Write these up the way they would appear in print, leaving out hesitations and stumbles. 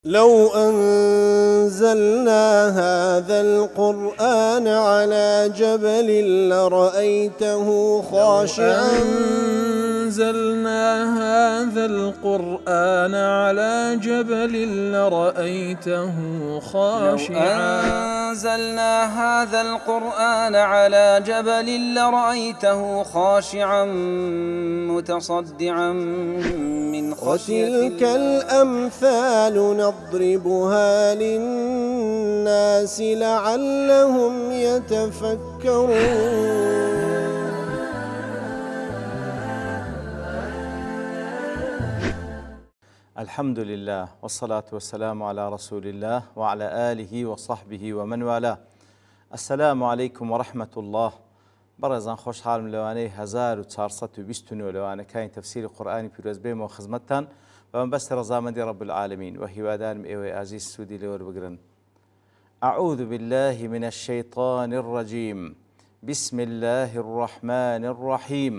لو أنزلنا هذا القرآن على جبل لرأيته خاشعا أنزلنا هذا القرآن على جبل لرأيته خاشعا أنزلنا هذا القرآن على جبل لرأيته خاشعا متصدعا من خشية وتلك الأمثال نضربها للناس لعلهم يتفكرون. الحمد لله والصلاة والسلام على رسول الله وعلى آله وصحبه ومن والاه. السلام عليكم ورحمة الله. بەڕێزان خۆشحاڵم لەوانەی 1429 لەوانەکانی تەفسیری قورئانی پیرۆز بێمەوە خزمەتتان بە مەبەستی ڕەزامەندی رب العالمین و هیوادارم ئێوەی ئازیز سوودی لێوەربگرن. أعوذ بالله من الشيطان الرجيم. بسم الله الرحمن الرحيم.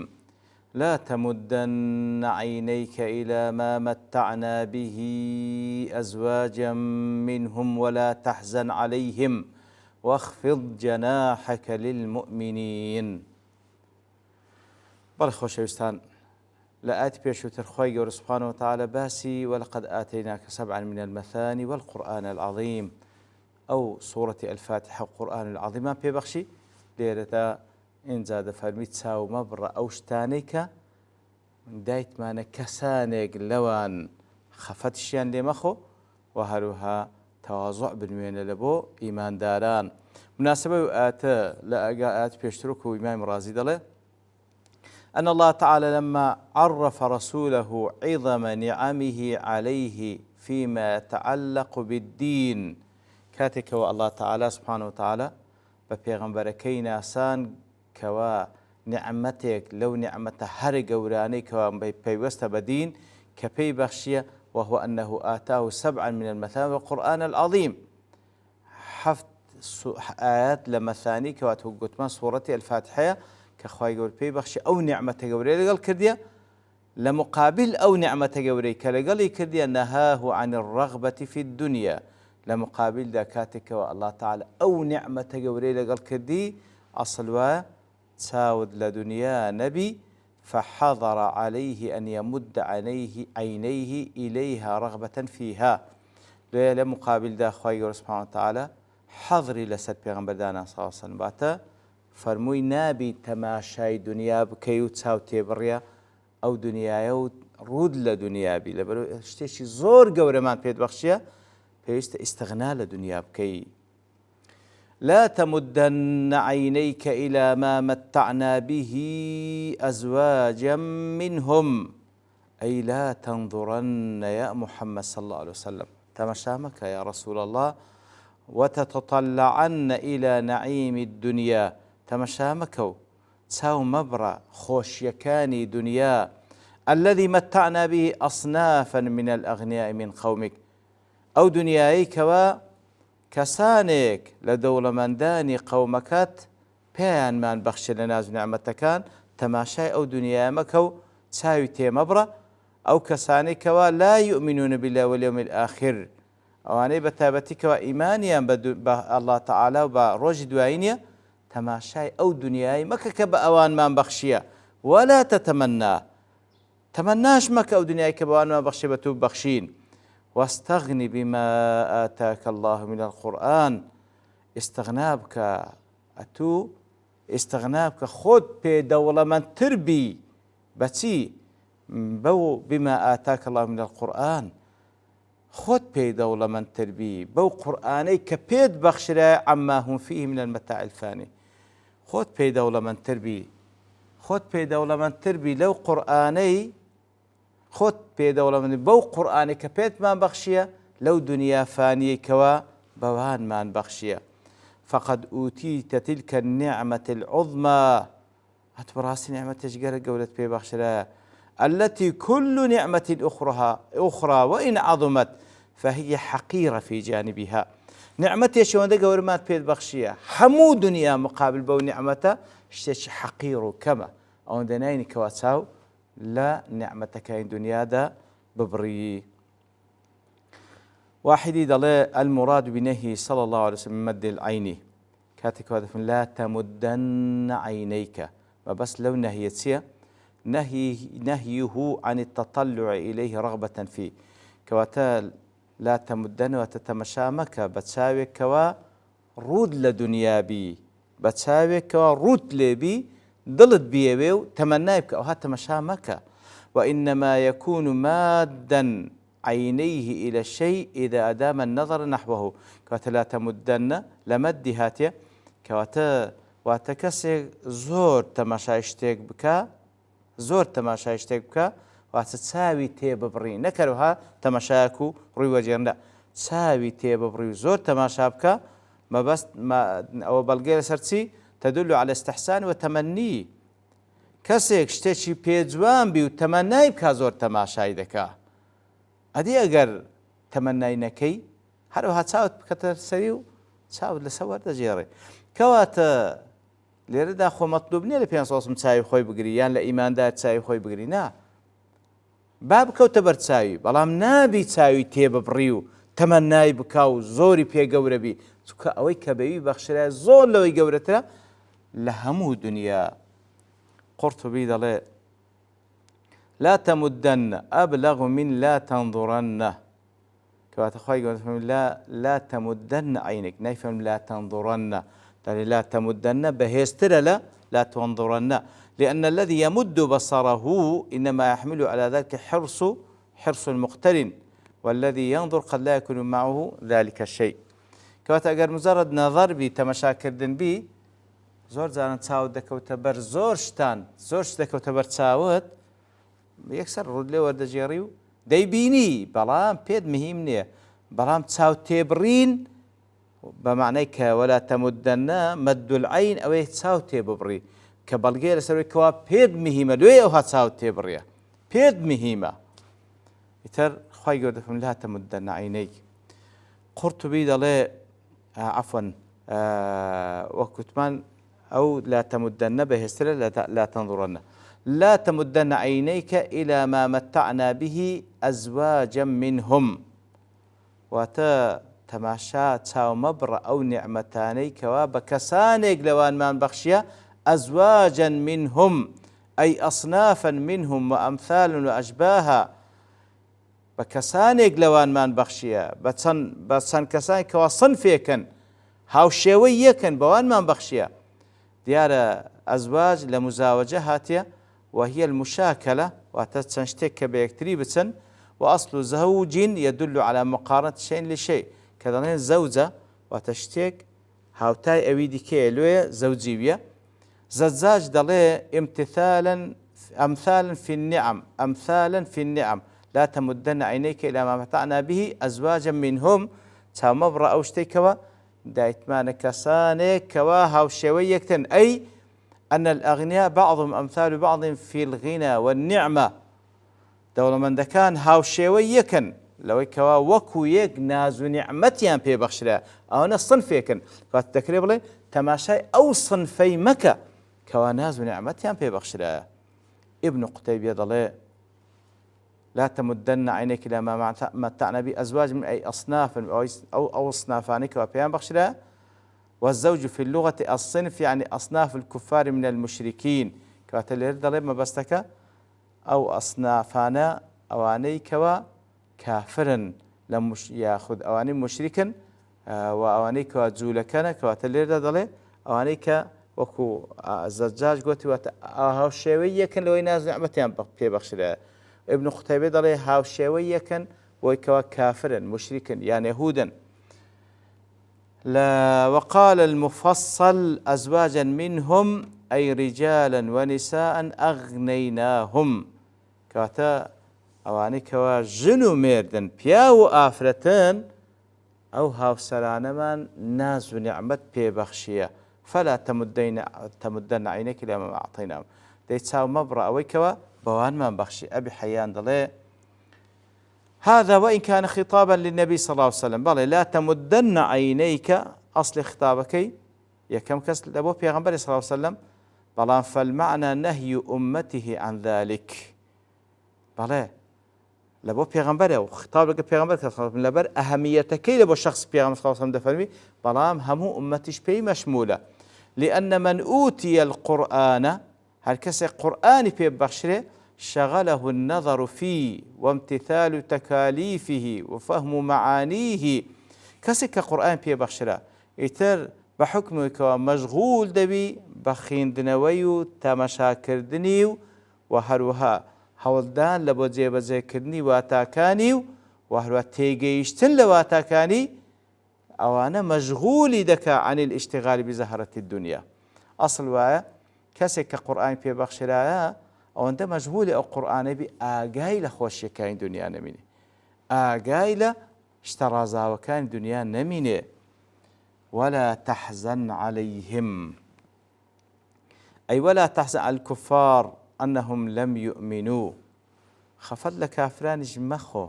لا تمدن عينيك إلى ما متعنا به أزواجا منهم ولا تحزن عليهم واخفض جناحك للمؤمنين. بەڵێ خۆشەویستان، لە ئاەتی پێشووتر خۆی گەورە سوبحانەهو وتەعالە باسی وەلەقەد ئاتەیناکە سەبعا من المەثانی والقورآن العظیم ئەو سوورەتی ئەلفاتحە و قورئان العظیمان پێبەخشی. لێرەدا ئینجا دەفەرمی چاو مەبڕە ئەو شتانەی کە دایتمانە کەسانێک لەوان خەفەتشیان لێمەخۆ و هەروها تەواضع بنوێنە لە بۆ ئیمانداران. مناسبەی ئاتە لە ئاەت پێشترۆک و ئیمام رازی دەڵێ أن الله تعالى لما عرف رسوله عظم نعمه عليه فيما يتعلق بالدين كاتك الله تعالى سبحانه وتعالى بپێغەمبەرەکەی ناسان کەوا نعمەتێک لەو نعمەتە هەر گەورانەی کەوا پەیوەستە بە دین کە پێی بەخشیە وهو أنه آتاه سبعا من المثاني والقرآن العظيم. حفت آيات لمثاني كواتو قتمان سورة الفاتحة كخواي قول بي بخشي أو نعمة قوري لقل كردية لمقابل أو نعمة قوري كالقل كردية نهاه عن الرغبة في الدنيا لمقابل ذاكاتك والله تعالى أو نعمة قوري لقل كردي أصلوا تساود لدنيا نبي فحضر عليه أن يمد عينيه إليها رغبة فيها. لمقابل ذا خواهي سبحانه وتعالى حضري لسد پیغمبر دانا صلى الله عليه وسلم باتا فرموي نابي تماشاي دنيا بكي وتساو تيبريا أو دنيا رود لدنيا بي لبرو اشتيشي زور قورمان بيد بخشيا بيست استغنى لدنيا بكي. لا تمدن عينيك إلى ما متعنا به أزواجا منهم أي لا تنظرن يا محمد صلى الله عليه وسلم تمشامك يا رسول الله وتتطلعن إلى نعيم الدنيا تمشامك تساو مبرا خوشيكاني دنيا الذي متعنا به أصنافا من الأغنياء من قومك أو دنيايك كسانك لدولمەندانی قەومەکەت پێیانمان بەخشە لە ناز و نعمەتەکان تەماشای ئەو دنیای مەکە و چاوی تێمەبڕە ئەو کەسانەی کەوا لا یؤمنون بالله واليوم الآخر ئەوانەی بە تایبەتیکەوە ئیمانیان بە الله تعالی و بە ڕۆژی دوایی نییە تەماشای ئەو دنیای مەکە کە بە ئەوانمان بەخشیە ولا تتمنى تەمەناش مەکە ئەو دنیای کە بەوانمان بەخشیە بە تو بەخشین. واستغني بما آتاك الله من القرآن استغنابك أتو استغنابك خود بي دولة من تربي بتي بو بما آتاك الله من القرآن خود بي دولة من تربي بو قرآني كبيد بخشرة عما هم فيه من المتاع الفاني خود بي دولة من تربي خود بي دولة من تربي لو قرآني خۆت پێدەوڵەمەندی بەو قورئانێک کە پێتمان بەخشیە لەو دنیا فانیەی کەوا بەوانمان بەخشیە. فقد أوتيت تلك النعمة العظمى هەتبڕاستی نعمەتێک گەورە گەورەت پێ بەخشرایە التي كل نعمة أخرى وإن عظمت فهي حقيرة في جانبها. نعمەتێکی ئەوەندە گەورەمان پێت بەخشیە هەموو دنیا مقابل بەو نعمەتە شتێکی حەقیر و کەمە ئەوەندە ناینی کەوا چاو لا نعمتەکانی دنیادا ببڕی. واحدي دڵێ المراد بنهي صلى الله عليه وسلم مد العين كاتك هذا لا تمدن عينيك وبس لو نهي تسيا نهيه عن التطلع إليه رغبة فيه كواتا لا تمدن وتتمشى مكة بتساوي كوا رود لدنيا بي بتساوي كوا رود لبي ضلت بيبيو تمنايبك أو هات مشى مكة وإنما يكون مادا عينيه إلى الشيء إذا أدام النظر نحوه كواتا لا تمدن لمد هاتيا كواتا واتكسي زور تماشايشتك بكا زور تماشايشتك بكا واتساوي تيببري نكروها تماشاكو روي وجهن لا تساوي تيببري زور تماشا بكا ما بس ما أو بلغير سرتي تدل على استحسان وتمني كسيك شتشي بيجوان بي وتمناي بكا زور تماشاي دكا هدي اگر تمناي نكي هروها تساوت بكتر سريو تساوت لسور دجيري كواتا لێرەدا خۆ مەطلوب نییە لە پێیان سۆسم چاوی خۆی بگری یان لە ئیماندار چاوی خۆی بگری نا با بکەوتە بەر چاوی بەڵام نابی چاوی تێببڕی و تەمەنای بکا و زۆری پێ گەورە بی چونکە ئەوەی کە بەوی بەخشرای زۆر لەوەی گەورەترە لە هەموو دنیا قورتوبی دەڵێ لا تمدن أبلغ من لا تنظرن كواتە خوای گەورە لا تمدن عينك نایفهم لا تنظرن يعني لا تمدن بهستر لا تنظرن لأن الذي يمد بصره إنما يحمل على ذلك حرص المقترن والذي ينظر قد لا يكون معه ذلك الشيء كواتا اگر مجرد نظر بي تماشا كردن بي زور زارن تساوت دكوتا بر زور شتان دكوتا بر تساوت يكسر رود لي وردجيريو ديبيني بلام بيد مهم نيه بلام تساوت تيبرين بمعنى ولا تمدن مد العين أو يتساو تيببري كبلغير سوي كوا بيد مهمة لوي أو هتساو تيبريا بيد مهمة يتر خواي قد فهم لا تمدن عينيك قرطبي دلي عفوا وكتمان أو لا تمدن بهستر لا تنظرن لا تمدن عينيك إلى ما متعنا به أزواجا منهم واتا تماشا تاو مبر أو نعمتاني كوا بكسانيك لوان مان بخشيا أزواجا منهم أي أصنافا منهم وأمثال وأشباها بكسانيك لوان مان بخشيا بسن كسانيك كوا صنفيكن هاو شويكن بوان مان بخشيا ديار أزواج لمزاوجة هاتيا وهي المشاكلة وتتنشتك بيكتري بتن وأصل زوج يدل على مقارنة شيء لشيء كذا زوجة وتشتك هاوتاي أويدي كيلوية زوجية زجاج دلي أمثالا في النعم لا تمدن عينيك إلى ما متعنا به أزواجا منهم تا مبرأ أو شتيكوا دايتمان كسانك كوا هاو شويكتن أي أن الأغنياء بعضهم أمثال بعض في الغنى والنعمة دولة من دكان هاو شويكن لو كوا وكو يك ناز نعمتيان بي بخشلا أو نصنفيكن فالتكريب لي تماشاي أو صنفي مكة كوا ناز نعمتيان بي بخشلا ابن قتيبية ضلي لا تمدن عينيك إلى ما متعنا به أزواج من أي أصناف أو أصنافان كوا بيان بخشلا والزوج في اللغة الصنف يعني أصناف الكفار من المشركين كوا تلير ضلي ما بستك أو أصنافانا أواني كوا كافرا لمش ياخذ أواني مشركا وأواني كوا جولكنا كوا تلير ضلي أواني كا وكو الزجاج قوتي هاو شوية كان لو يناز نعمتين بي بخشلا ابن قتيبة ضلي هاو شوية كان وكوا كافرا مشركا يعني يهودا لا وقال المفصل أزواجا منهم أي رجالا ونساء أغنيناهم كاتا أواني كوا جنو ميردن بياو آفرتن أو هاو سلانمان ناز نعمت بي بخشية فلا تمدن عينيك إلى ما أعطيناهم ديتساو مبرأ ويكوا بوان ما بخشي أبي حيان ضلي هذا وإن كان خطابا للنبي صلى الله عليه وسلم بل لا تمدن عينيك أصل خطابك يكم كس لأبو بيغمبر صلى الله عليه وسلم بلان فالمعنى نهي أمته عن ذلك بلى لبو پیغمبره و خطاب لك پیغمبر كتاب لبر أهميتكي لبو شخص پیغمبر صلى الله عليه وسلم دفرمي بلام همو أمتش بي مشمولة لأن من أوتي القرآن هل كسي قرآن بي بخشره شغله النظر فيه وامتثال تكاليفه وفهم معانيه كسي كقرآن بي بخشره يتر بحكمك مشغول دبي بخيندنوي تمشاكردني وهروها هەوڵدان لە بۆ جێبەجێکردنی واتاکانی و هەروە تێگەیشتن لە واتاکانی ئەوانە مەشغولی دەکا عن الاشتغال بزهرة الدنيا ئەسڵ وایە کەسێک کە قورئان پێبەخشرایە ئەوەندە مەشغولی ئەو قورئانە بی ئاگای لە خۆشیەکانی دنیا نەمینێ ئاگای لە شتە ڕازاوەکانی دنیا نەمینێ ولا تحزن عليهم أي ولا تحزن على الكفار أنهم لم يؤمنوا خفض لكافران مخو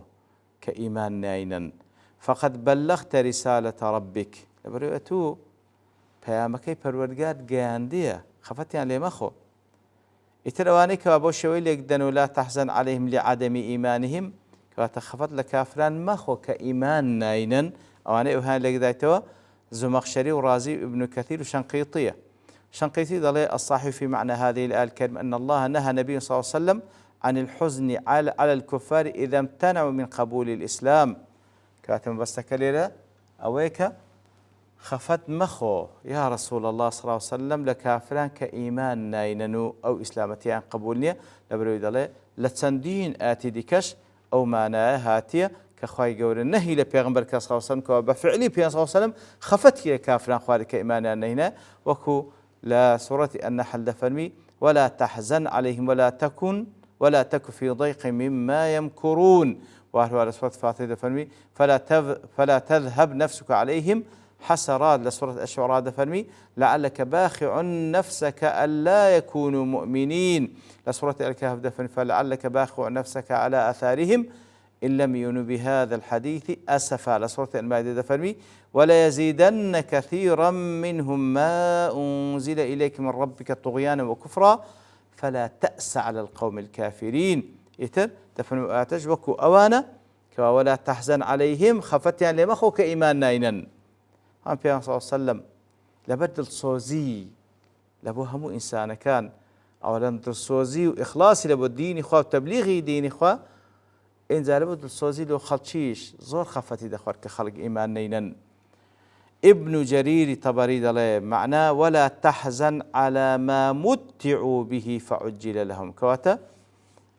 كإيمان ناينا فقد بلغت رسالة ربك لبرئتو بيامكي پروردگار گاندية خفت يعني مخو اترواني كوابو شوي ليقدنوا لا تحزن عليهم لعدم إيمانهم كواتخفض لكافران مخو كإيمان ناينا أواني أوهان ليقدايتوا زمخشري ورازي ابن كثير وشنقيطية شنقيطي ضلي الصحيح في معنى هذه الآية الكريمة أن الله نهى النبي صلى الله عليه وسلم عن الحزن على الكفار إذا امتنعوا من قبول الإسلام كاتم بستكليلة أويك خفت مخو يا رسول الله صلى الله عليه وسلم لكافران كإيمان نايننو أو إسلامتيان قبولنيا لبروي ضلي لتسندين آتي ديكش أو معناه هاتية كخواي قول النهي لبيغمبر صلى الله عليه وسلم كبفعلي بيغمبر صلى الله عليه وسلم خفت كافران خواري كإيمان ناينا وكو لا سورة النحل دفرمي ولا تحزن عليهم ولا تك في ضيق مما يمكرون وهو سورة فاطر دفرمي فلا تذهب نفسك عليهم حسرات لسورة الشعراء دفرمي لعلك باخع نفسك ألا يكونوا مؤمنين لسورة الكهف دفرمي فلعلك باخع نفسك على أثارهم إن لم يؤمنوا بهذا الحديث أسفا لسورة المائدة دفرمي ولا يزيدن كثيرا منهم ما أنزل إليك من ربك طغيانا وكفرا فلا تأس على القوم الكافرين إتر دفنوا آتش وكو أوانا ولا تحزن عليهم خفت يعني لمخو كإيمان ناينا هم في صلى الله عليه وسلم لبدل صوزي لبو همو إنسان كان أولا دلسوزي وإخلاصي لبو الدين إخوة وتبليغي دين إخوة إنزال لبو دلسوزي لو خلشيش زور خفتي دخوار كخلق إيمان نينا ابن جرير طبري دلي معناه ولا تحزن على ما متعوا به فعجل لهم كواتا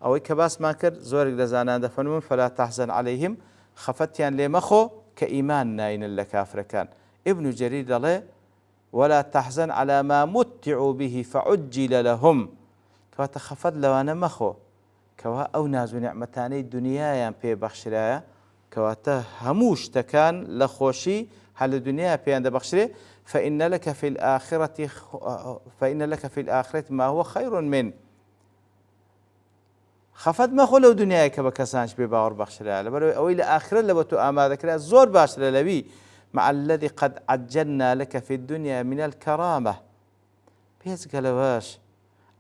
أو كباس ماكر زورك دزانا دفنون فلا تحزن عليهم خفتيان لمخو كإيمان ناين لكافر كان ابن جرير دلي ولا تحزن على ما متعوا به فعجل لهم كواتا خفت لوانا مخو كوا أو نازو نعمتاني الدنيا يان بي بخشرايا كواتا هموش تكان لخوشي هل الدنيا بي عند بخشري فإن لك في الآخرة ما هو خير من خفت ما خلو دنيا كبكسانش بباور بخشري أو إلى آخرة لبتو آما ذكرها زور باشر لبي مع الذي قد عجلنا لك في الدنيا من الكرامة بيز قالواش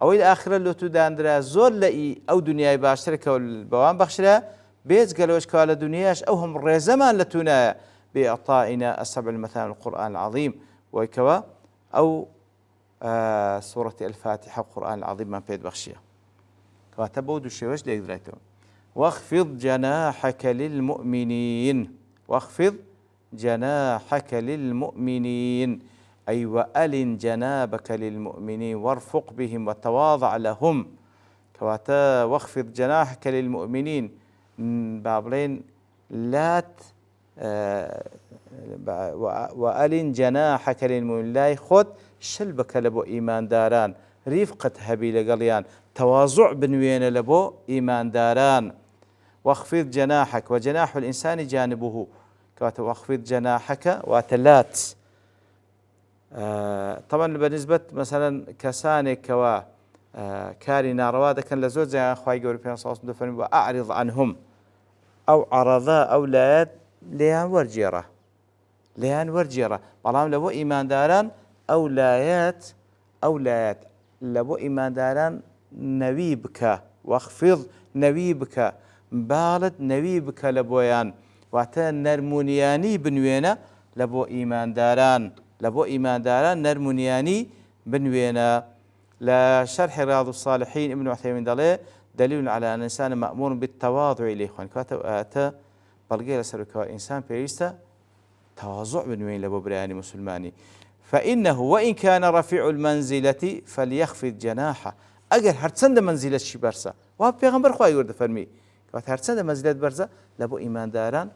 أو إلى آخرة لو تداندرا زور لئي أو دنيا باشرك والبوان بخشري بيز قالواش كوالا دنياش أو هم رزمان لتنا بإعطائنا السبع المثال القرآن العظيم ويكوا أو سورة الفاتحة القرآن العظيم من بيد بخشية كاتبوا الشيوش ليقدريتهم واخفض جناحك للمؤمنين واخفض جناحك للمؤمنين أي وألن جنابك للمؤمنين وارفق بهم وتواضع لهم كواتا واخفض جناحك للمؤمنين بابلين لات وألن جناحك للمؤمنين لا يخد شلبك لبو إيمان داران رفقة هبي لقليان تواضع بنوين لبو إيمان داران واخفض جناحك وجناح الإنسان جانبه واخفض جناحك وتلات طبعا بالنسبة مثلا كسانك كوا كاري ناروادا كان لزوج زي أخوي قولي في صلى الله عليه وسلم وأعرض عنهم أو عرضا أو لا ليان ورجيرة بلام لبو إيمان داران أولايات لبو إيمان داران نويبك واخفض نويبك باڵت نەوی بکە لە بۆیان واتە نەرمونیانی بنوێنە لە بۆ ئیمانداران نەرمونیانی بنوێنە. لە شەرحی ڕیاض الصالحین ابن عثەیمین دەڵێ دلیل على أن الإنسان مأمور بالتواضع لإخوانه كاتب بەڵگەی لەسەرکەوە ئینسان پێویستە تواضع بنوێن لە بۆ برایانی مسلمانی. فإنه وإن كان رفيع المنزلة فليخفض جناحه ئەگەر هەرچەندە منزلەتشی بەرزە وا پێغەمبەر خوای وەردەفەرمی کەواتە هەرچەندە منزلەت بەرزە لە بۆ ئیمانداران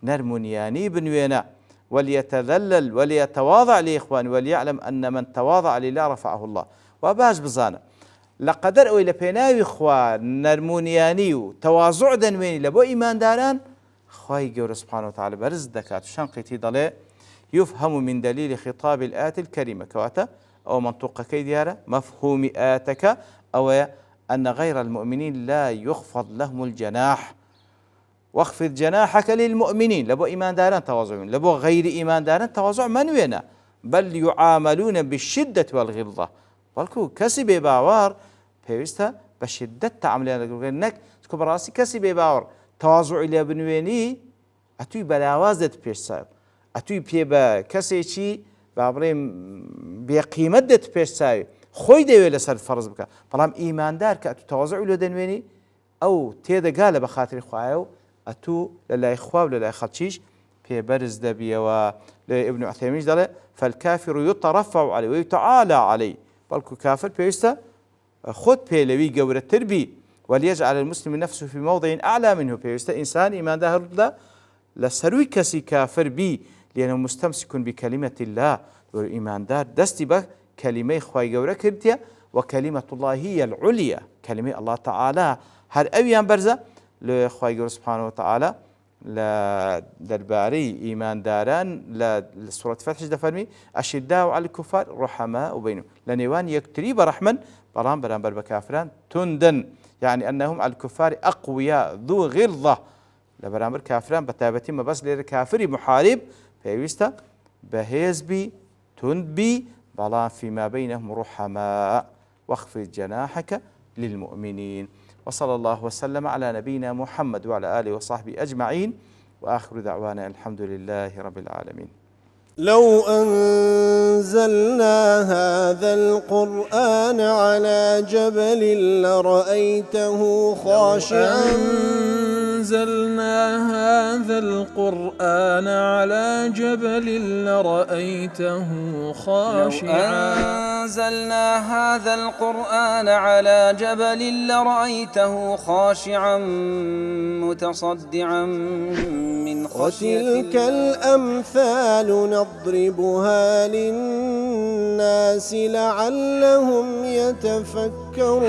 نەرمونیانی بنوێنە. وليتذلل وليتواضع لإخوانه وليعلم أن من تواضع لله رفعه الله. وباش بزانە لەقەدەر ئەوەی لە پێناوی خوا نەرمونیانی و تەواضع دەنوێنی لە بۆ ئیمانداران خوای گەورە سبحانه وتعالى بەرز دەکات. شەنقیتی دەڵێ يفهم من دليل خطاب الآية الكريمة كواتا أو منطوق كيديارة مفهوم آياتك أو أن غير المؤمنين لا يخفض لهم الجناح واخفض جناحك للمؤمنين لبو إيمان داران تواضعون لبو غير إيمان داران تواضع منوينا بل يعاملون بالشدة والغلظة بلكو كسي بباور بيوستا بشدة تعاملين لك تكون براسي كسي بباور تواضع إلى بنويني أتوي بلاوازة بيرسال ئەتوی پێ بە کەسێکی بابڕێم بێقیمەت دێت پێش چاوی خۆی دەوێت لەسەر فەرز بکە بەڵام ئیماندار کە ئەتوو تەواضع لێ دەنوێنی ئەو تێدەگا لە بەخاتری خوایە و ئەتوو لە لای خوا و لە لای خەڵکیش پێبەرز دەبیەوە. لە ئیبن عوثەیمینش دەڵێ فالكافر يترفع عليه ويتعالى عليه بەڵکو کافر پێویستە خۆت پێلەوی گەورەتر بی وليجعل المسلم نفسه في موضع أعلى منه پێویستە ئینسان ئیماندار لسروي كسي كافر بي لأنه مستمسك بكلمة الله والإيمان دار دستي به كلمة خواهي قورة كرتيا وكلمة الله هي العليا كلمة الله تعالى هل أويان برزة لخواهي قورة سبحانه وتعالى لدرباري إيمان داران لسورة فتح دفرمي أشداء على الكفار رحماء بينهم لنيوان يكتري برحمن برام بكافران تندن يعني أنهم على الكفار أقوياء ذو غلظة لبرامبر كافران بتابتي ما بس لير كافري محارب فيوستا بهيز بي تند بي بلا فيما بينهم رحماء واخفض جناحك للمؤمنين. وصلى الله وسلم على نبينا محمد وعلى آله وصحبه أجمعين وآخر دعوانا الحمد لله رب العالمين. لو أنزلنا هذا القرآن على جبل لرأيته خاشعا أنزلنا هذا القرآن على جبل لرأيته خاشعا أنزلنا هذا القرآن على جبل لرأيته خاشعا متصدعا من خشية الله. وتلك الأمثال نضربها للناس لعلهم يتفكرون.